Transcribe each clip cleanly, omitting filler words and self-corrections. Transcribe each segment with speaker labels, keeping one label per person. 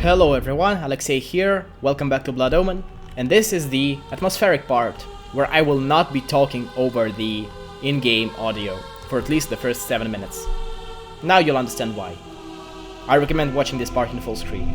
Speaker 1: Hello everyone, Alexei here, welcome back to Blood Omen, and this is the atmospheric part, where I will not be talking over the in-game audio for at least the first 7 minutes. Now you'll understand why. I recommend watching this part in full screen.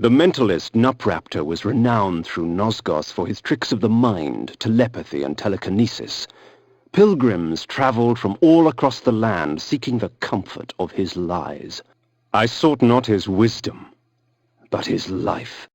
Speaker 2: The mentalist Nupraptor was renowned through Nosgoth for his tricks of the mind, telepathy, and telekinesis. Pilgrims traveled from all across the land seeking the comfort of his lies. I sought not his wisdom, but his life.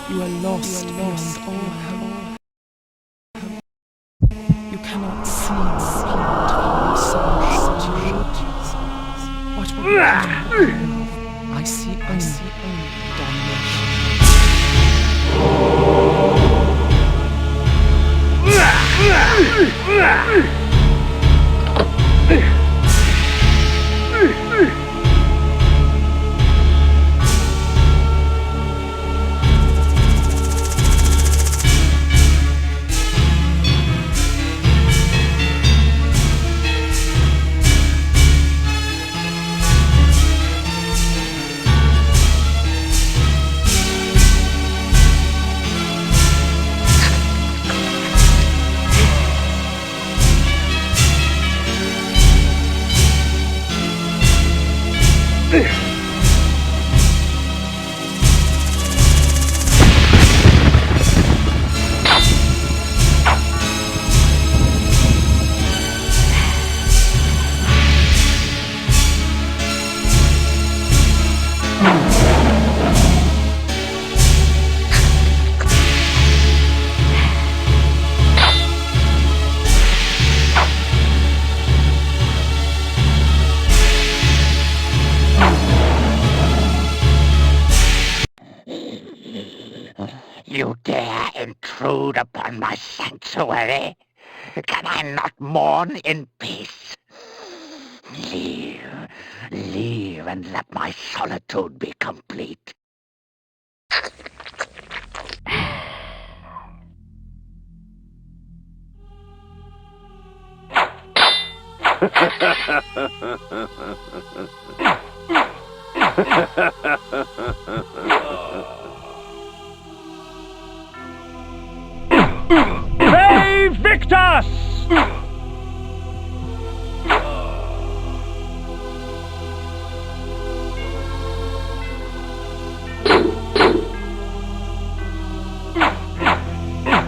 Speaker 3: You are lost beyond all hope. You cannot see the soul what will you do? I see only damnation.
Speaker 4: You dare intrude upon my sanctuary? Can I not mourn in peace? Leave and let my solitude be complete.
Speaker 5: They Victus!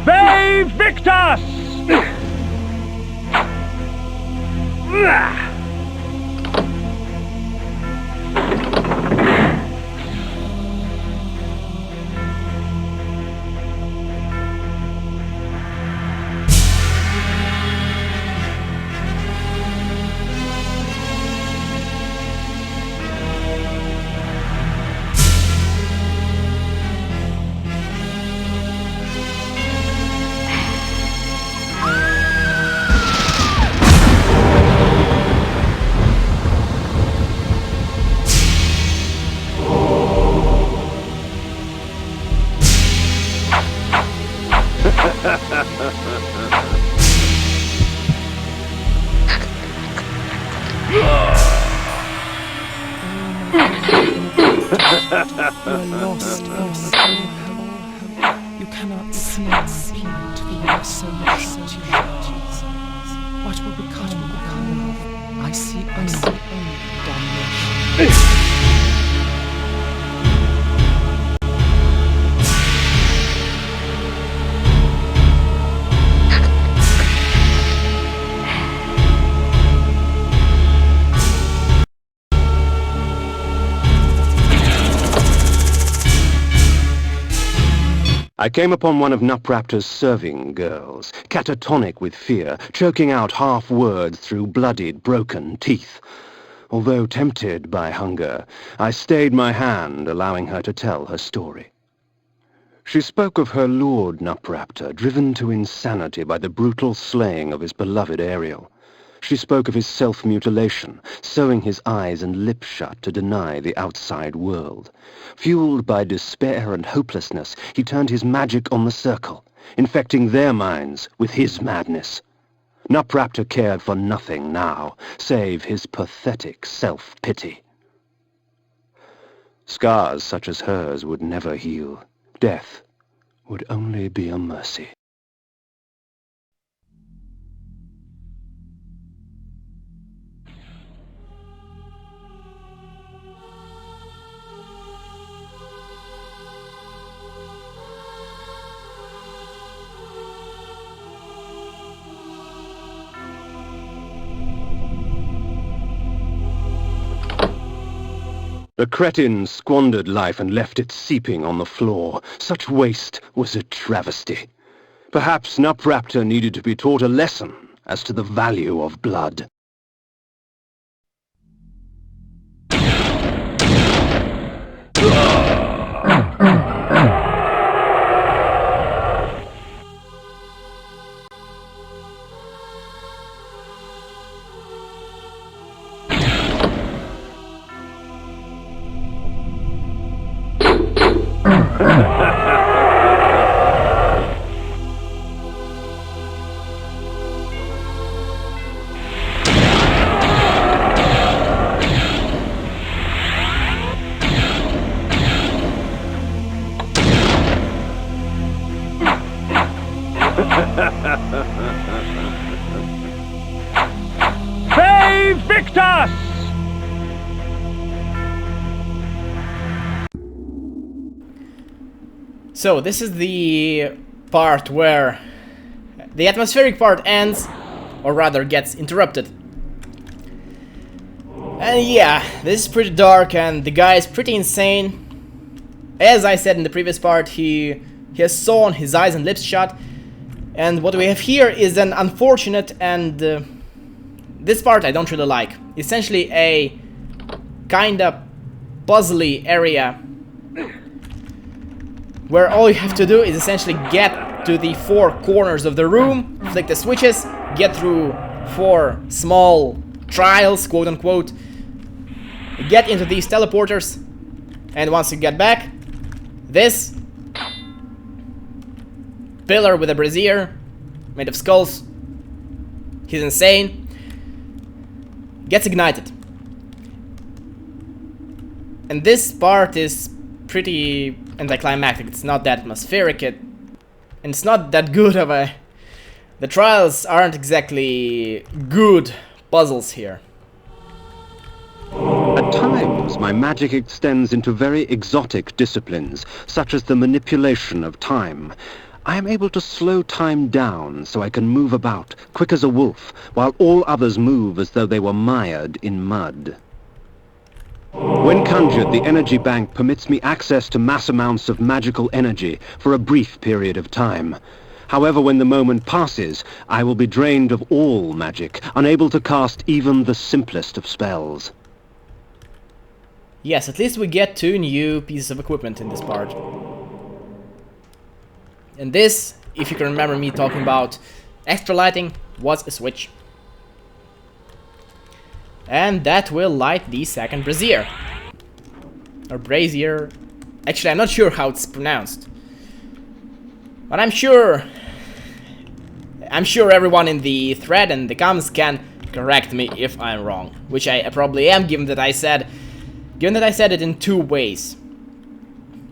Speaker 5: They Victus!
Speaker 3: lost. You cannot see and speak for your soul. What will become of? I see only domination.
Speaker 2: I came upon one of Nupraptor's serving girls, catatonic with fear, choking out half words through bloodied, broken teeth. Although tempted by hunger, I stayed my hand, allowing her to tell her story. She spoke of her lord Nupraptor, driven to insanity by the brutal slaying of his beloved Ariel. She spoke of his self-mutilation, sewing his eyes and lips shut to deny the outside world. Fueled by despair and hopelessness, he turned his magic on the circle, infecting their minds with his madness. Nupraptor cared for nothing now, save his pathetic self-pity. Scars such as hers would never heal. Death would only be a mercy. The cretin squandered life and left it seeping on the floor. Such waste was a travesty. Perhaps Nupraptor needed to be taught a lesson as to the value of blood.
Speaker 5: Save Victus!
Speaker 1: So this is the part where the atmospheric part ends, or rather gets interrupted. And yeah, this is pretty dark and the guy is pretty insane. As I said in the previous part, he has sewn his eyes and lips shut. And what we have here is an unfortunate and this part I don't really like. Essentially a kinda puzzly area where all you have to do is essentially get to the 4 corners of the room, flick the switches, get through 4 small trials, quote unquote, get into these teleporters, and once you get back, this pillar with a brazier made of skulls, he's insane, gets ignited. And this part is pretty anticlimactic. It's not that atmospheric, and it's not that good of a... The trials aren't exactly good puzzles here.
Speaker 2: At times, my magic extends into very exotic disciplines, such as the manipulation of time. I am able to slow time down so I can move about, quick as a wolf, while all others move as though they were mired in mud. When conjured, the energy bank permits me access to mass amounts of magical energy for a brief period of time. However, when the moment passes, I will be drained of all magic, unable to cast even the simplest of spells.
Speaker 1: Yes, at least we get 2 new pieces of equipment in this part. And this, if you can remember me talking about extra lighting, was a switch. And that will light the second brazier. Or brazier. Actually, I'm not sure how it's pronounced. But I'm sure I'm sure everyone in the thread and the comments can correct me if I'm wrong, which I probably am, given that I said it in 2 ways.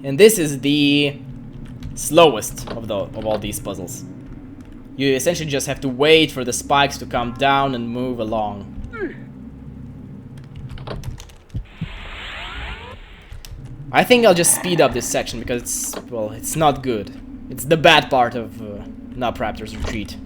Speaker 1: And this is the slowest of all these puzzles. You essentially just have to wait for the spikes to come down and move along. I think I'll just speed up this section because it's not good. It's the bad part of Nupraptor's retreat.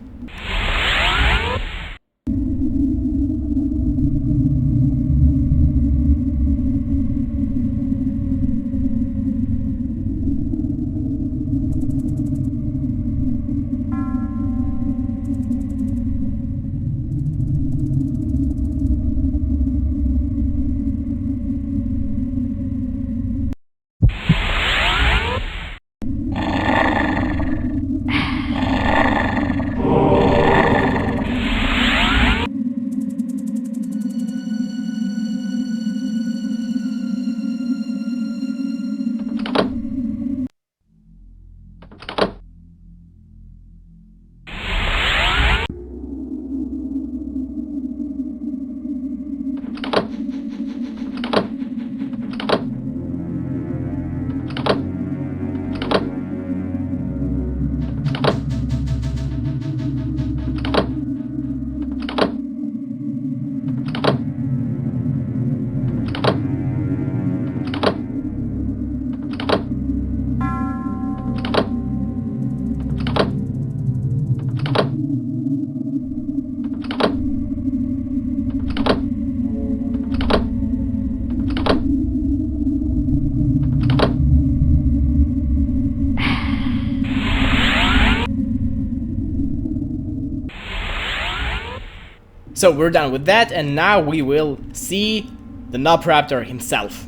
Speaker 1: So we're done with that, and now we will see the Nupraptor himself.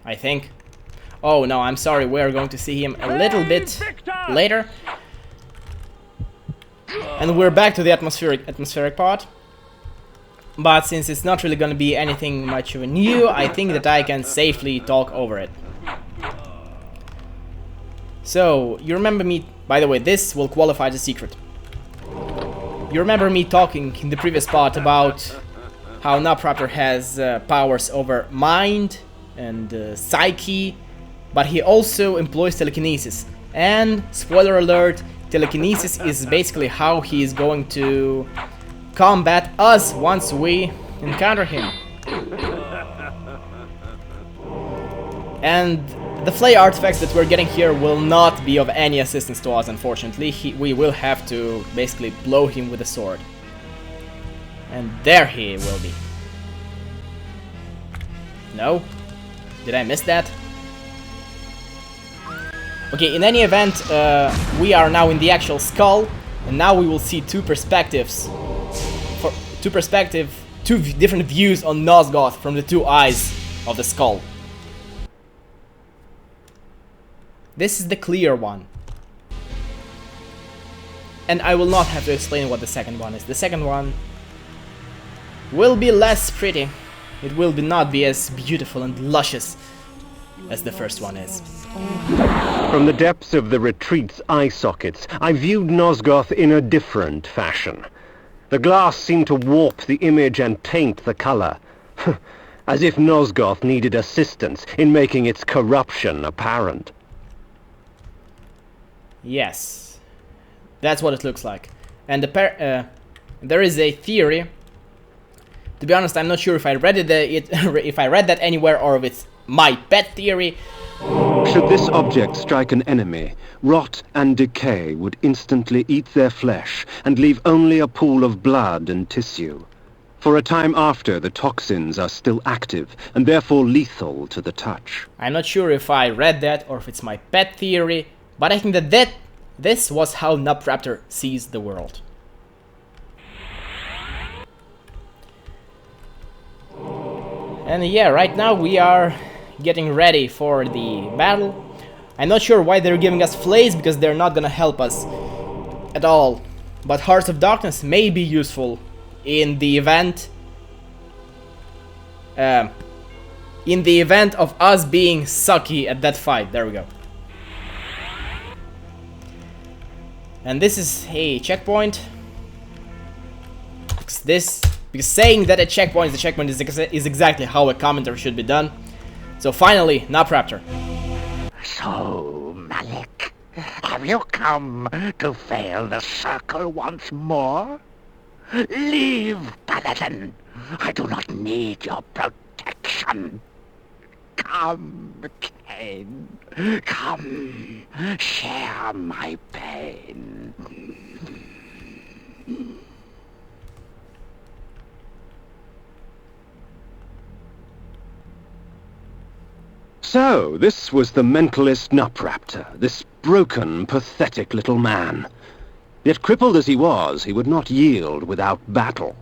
Speaker 1: I think. Oh no, I'm sorry, we're going to see him a little bit later. And we're back to the atmospheric part. But since it's not really going to be anything much of a new, I think that I can safely talk over it. So, you remember me... By the way, this will qualify as a secret. You remember me talking in the previous part about how Nupraptor has powers over mind and psyche, but he also employs telekinesis. And, spoiler alert, telekinesis is basically how he is going to combat us once we encounter him. And the flay artifacts that we're getting here will not be of any assistance to us, unfortunately. We will have to basically blow him with a sword. And there he will be. No? Did I miss that? Okay, in any event, we are now in the actual skull, and now we will see two perspectives. Two different views on Nosgoth from the two eyes of the skull. This is the clear one. And I will not have to explain what the second one is. The second one will be less pretty. It will not be as beautiful and luscious as the first one is.
Speaker 2: From the depths of the retreat's eye sockets, I viewed Nosgoth in a different fashion. The glass seemed to warp the image and taint the color, as if Nosgoth needed assistance in making its corruption apparent.
Speaker 1: Yes, that's what it looks like. And there is a theory. To be honest, I'm not sure if I read if I read that anywhere or if it's my pet theory.
Speaker 2: Should this object strike an enemy, rot and decay would instantly eat their flesh and leave only a pool of blood and tissue. For a time after, the toxins are still active and therefore lethal to the touch.
Speaker 1: I'm not sure if I read that or if it's my pet theory, but I think that this was how Nupraptor sees the world. And yeah, right now we are getting ready for the battle. I'm not sure why they're giving us flays, because they're not gonna help us at all. But Hearts of Darkness may be useful in the event of us being sucky at that fight. There we go. And this is a checkpoint. Because saying that a checkpoint is a checkpoint is exactly how a commentary should be done. So finally, Nupraptor.
Speaker 4: So, Malik, have you come to fail the circle once more? Leave, Paladin. I do not need your protection. Come, Kain. Come, share my pain.
Speaker 2: So, this was the mentalist Nupraptor, this broken, pathetic little man. Yet crippled as he was, he would not yield without battle.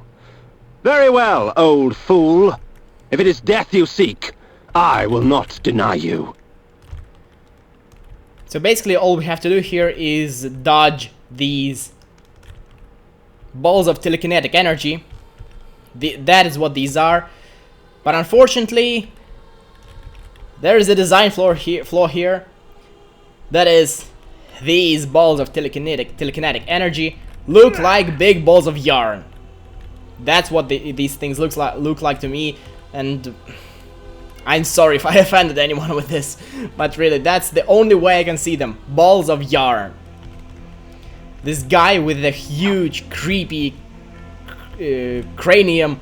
Speaker 2: Very well, old fool. If it is death you seek, I will not deny you.
Speaker 1: So basically all we have to do here is dodge these balls of telekinetic energy. That is what these are. But unfortunately, there is a design flaw here. That is, these balls of telekinetic energy look like big balls of yarn. That's what these things look like to me, and I'm sorry if I offended anyone with this, but really that's the only way I can see them. Balls of yarn. This guy with a huge creepy cranium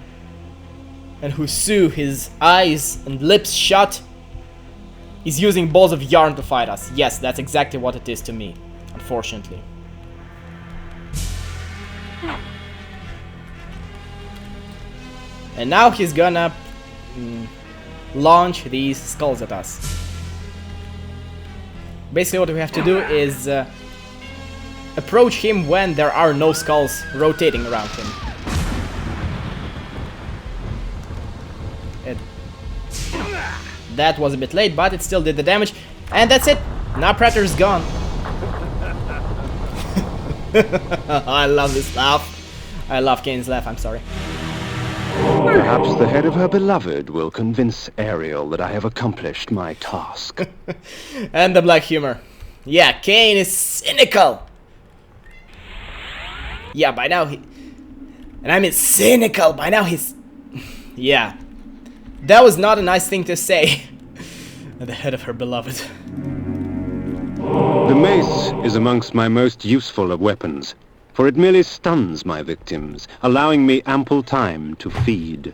Speaker 1: and who sew his eyes and lips shut is using balls of yarn to fight us. Yes, that's exactly what it is to me, unfortunately. And now he's gonna launch these skulls at us. Basically what we have to do is approach him when there are no skulls rotating around him. That was a bit late, but it still did the damage. And that's it. Nupraptor's gone. I love this laugh. I love Kain's laugh, I'm sorry.
Speaker 2: Perhaps the head of her beloved will convince Ariel that I have accomplished my task.
Speaker 1: And the black humor. Yeah, Kain is cynical. Yeah, by now he... And I mean cynical, by now he's... Yeah. That was not a nice thing to say. At the head of her beloved.
Speaker 2: The mace is amongst my most useful of weapons, for it merely stuns my victims, allowing me ample time to feed.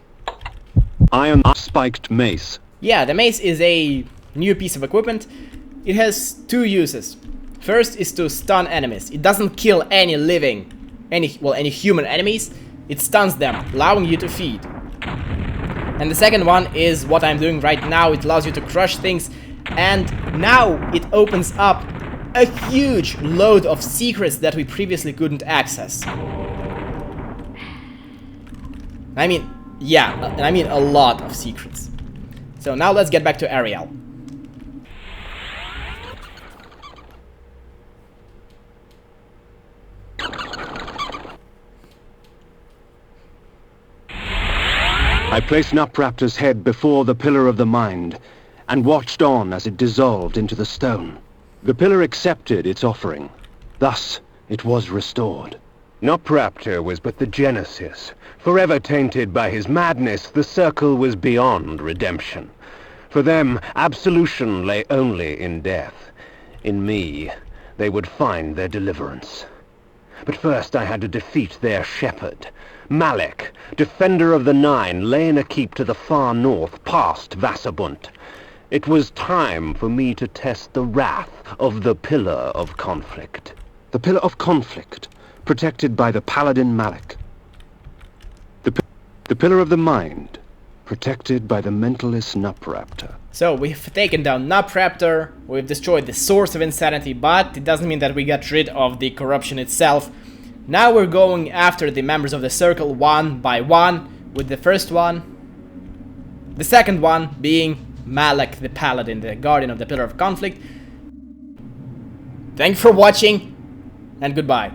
Speaker 2: Iron spiked mace.
Speaker 1: Yeah, the mace is a new piece of equipment. It has two uses. First is to stun enemies. It doesn't kill any living, any human enemies. It stuns them, allowing you to feed. And the second one is what I'm doing right now. It allows you to crush things, and now it opens up a huge load of secrets that we previously couldn't access. I mean, yeah, I mean a lot of secrets. So now let's get back to Ariel.
Speaker 2: I placed Nupraptor's head before the Pillar of the Mind, and watched on as it dissolved into the stone. The pillar accepted its offering. Thus, it was restored. Nupraptor was but the genesis. Forever tainted by his madness, the circle was beyond redemption. For them, absolution lay only in death. In me, they would find their deliverance. But first I had to defeat their shepherd. Malik, defender of the Nine, lay in a keep to the far north, past Vassabunt. It was time for me to test the wrath of the Pillar of Conflict. The Pillar of Conflict, protected by the Paladin Malik. The Pillar of the Mind, protected by the mentalist Nupraptor.
Speaker 1: So we've taken down Nupraptor, we've destroyed the source of insanity, but it doesn't mean that we got rid of the corruption itself. Now we're going after the members of the circle one by one, with the first one, the second one being Malik the Paladin, the Guardian of the Pillar of Conflict. Thank you for watching, and goodbye.